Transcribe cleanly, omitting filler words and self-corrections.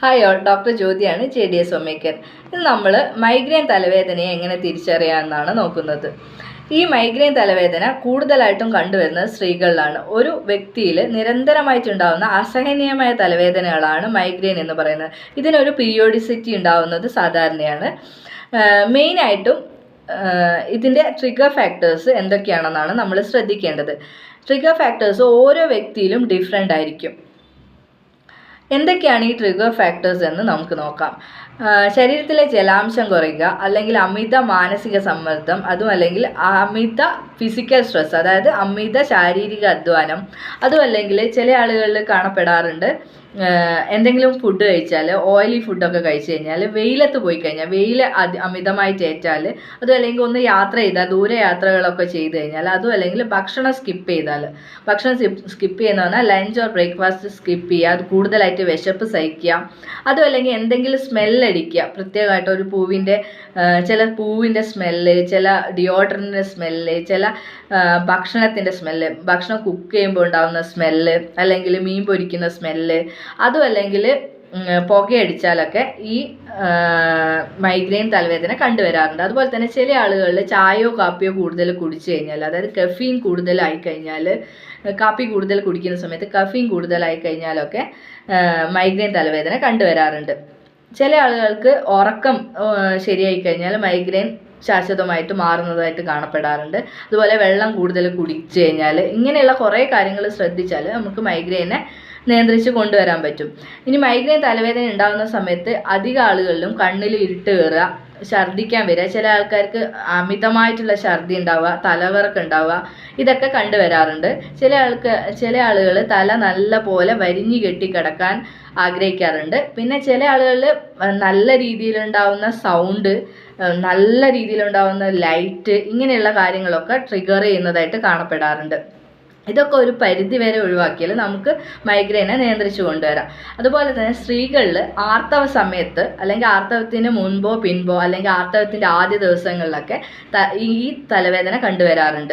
Hi all, doctor ജ്യോതിയാണ്, JDS homemaker. ഇന്ന് നമ്മൾ മൈഗ്രെയിൻ തലവേദനയെ എങ്ങനെ തിരിച്ചറിയാമെന്നാണ് നോക്കുന്നത്. ഈ മൈഗ്രെയിൻ തലവേദന കൂടുതലായിട്ടും കണ്ടുവരുന്നത് സ്ത്രീകളിലാണ്. ഒരു വ്യക്തിയിൽ നിരന്തരമായിട്ടുണ്ടാകുന്ന അസഹനീയമായ തലവേദനകളാണ് മൈഗ്രെയിൻ എന്ന് പറയുന്നത്. ഇതിനൊരു പീരിയോഡിസിറ്റി ഉണ്ടാകുന്നത് സാധാരണയാണ്. മെയിനായിട്ടും ഇതിൻ്റെ ട്രിഗർ ഫാക്ടേഴ്സ് എന്തൊക്കെയാണെന്നാണ് നമ്മൾ ശ്രദ്ധിക്കേണ്ടത്. ട്രിഗർ ഫാക്ടേഴ്സ് ഓരോ വ്യക്തിയിലും ഡിഫറെൻ്റ് ആയിരിക്കും. എന്തൊക്കെയാണ് ഈ ട്രിഗർ ഫാക്ടേഴ്സ് എന്ന് നമുക്ക് നോക്കാം. ശരീരത്തിലെ ജലാംശം കുറയുക, അല്ലെങ്കിൽ അമിത മാനസിക സമ്മർദ്ദം, അതും അല്ലെങ്കിൽ അമിത ഫിസിക്കൽ സ്ട്രെസ്, അതായത് അമിത ശാരീരിക അധ്വാനം, അതും അല്ലെങ്കിൽ ചില ആളുകളിൽ കാണപ്പെടാറുണ്ട് എന്തെങ്കിലും ഫുഡ് കഴിച്ചാൽ, ഓയിലി ഫുഡൊക്കെ കഴിച്ചു കഴിഞ്ഞാൽ, വെയിലത്ത് പോയി കഴിഞ്ഞാൽ, വെയിൽ അമിതമായിട്ട് ഏറ്റാൽ, അതും അല്ലെങ്കിൽ ഒന്ന് യാത്ര ചെയ്താൽ, ദൂരെ യാത്രകളൊക്കെ ചെയ്ത് കഴിഞ്ഞാൽ, അതും അല്ലെങ്കിൽ ഭക്ഷണം സ്കിപ്പ് ചെയ്താൽ, ഭക്ഷണം സ്കിപ്പ് ചെയ്യുന്ന പറഞ്ഞാൽ ലഞ്ച് ഓർ ബ്രേക്ക്ഫാസ്റ്റ് സ്കിപ്പ് ചെയ്യുക, അത് കൂടുതലായിട്ട് വിശപ്പ് സഹിക്കുക, അതും അല്ലെങ്കിൽ എന്തെങ്കിലും സ്മെല്ലടിക്കുക, പ്രത്യേകമായിട്ട് ഒരു ചില പൂവിൻ്റെ സ്മെല്ല്, ചില ഡിയോഡ്രൻറ്റിൻ്റെ സ്മെല്ല്, ചില ഭക്ഷണത്തിൻ്റെ സ്മെല്ല്, ഭക്ഷണം കുക്ക് ചെയ്യുമ്പോൾ ഉണ്ടാകുന്ന സ്മെല്ല്, അല്ലെങ്കിൽ മീൻ പൊരിക്കുന്ന സ്മെല്ല്, അതും അല്ലെങ്കിൽ പുകയടിച്ചാലൊക്കെ ഈ മൈഗ്രെയിൻ തലവേദന കണ്ടുവരാറുണ്ട്. അതുപോലെ തന്നെ ചില ആളുകളിൽ ചായയോ കാപ്പിയോ കൂടുതൽ കുടിച്ചു കഴിഞ്ഞാൽ, അതായത് കഫീൻ കൂടുതലായി കഴിഞ്ഞാൽ, കാപ്പി കൂടുതൽ കുടിക്കുന്ന സമയത്ത് കഫീൻ കൂടുതലായി കഴിഞ്ഞാലൊക്കെ മൈഗ്രെയിൻ തലവേദന കണ്ടുവരാറുണ്ട്. ചില ആളുകൾക്ക് ഉറക്കം ശരിയായി കഴിഞ്ഞാൽ മൈഗ്രെയിൻ ശാശ്വതമായിട്ട് മാറുന്നതായിട്ട് കാണപ്പെടാറുണ്ട്. അതുപോലെ വെള്ളം കൂടുതൽ കുടിച്ചു കഴിഞ്ഞാൽ, ഇങ്ങനെയുള്ള കുറേ കാര്യങ്ങൾ ശ്രദ്ധിച്ചാൽ നമുക്ക് മൈഗ്രെയിനെ നിയന്ത്രിച്ച് കൊണ്ടുവരാൻ പറ്റും. ഇനി മൈഗ്രെയിൻ തലവേദന ഉണ്ടാകുന്ന സമയത്ത് അധിക ആളുകളിലും കണ്ണിൽ ഇരുട്ട് കയറുക, ഛർദ്ദിക്കാൻ വരിക, ചില ആൾക്കാർക്ക് അമിതമായിട്ടുള്ള ഛർദ്ദി ഉണ്ടാവുക, തലകറക്കം ഉണ്ടാവുക, ഇതൊക്കെ കണ്ടുവരാറുണ്ട്. ചില ആളുകൾ തല നല്ല പോലെ വരിഞ്ഞു കെട്ടി കിടക്കാൻ ആഗ്രഹിക്കാറുണ്ട്. പിന്നെ ചില ആളുകളിൽ നല്ല രീതിയിലുണ്ടാവുന്ന സൗണ്ട്, നല്ല രീതിയിലുണ്ടാവുന്ന ലൈറ്റ്, ഇങ്ങനെയുള്ള കാര്യങ്ങളൊക്കെ ട്രിഗർ ചെയ്യുന്നതായിട്ട് കാണപ്പെടാറുണ്ട്. ഇതൊക്കെ ഒരു പരിധി വരെ ഒഴിവാക്കിയാൽ നമുക്ക് മൈഗ്രെയിനെ നിയന്ത്രിച്ചു കൊണ്ടുവരാം. അതുപോലെ തന്നെ സ്ത്രീകളിൽ ആർത്തവ സമയത്ത്, അല്ലെങ്കിൽ ആർത്തവത്തിന് മുൻപോ പിൻപോ, അല്ലെങ്കിൽ ആർത്തവത്തിൻ്റെ ആദ്യ ദിവസങ്ങളിലൊക്കെ ഈ തലവേദന കണ്ടുവരാറുണ്ട്.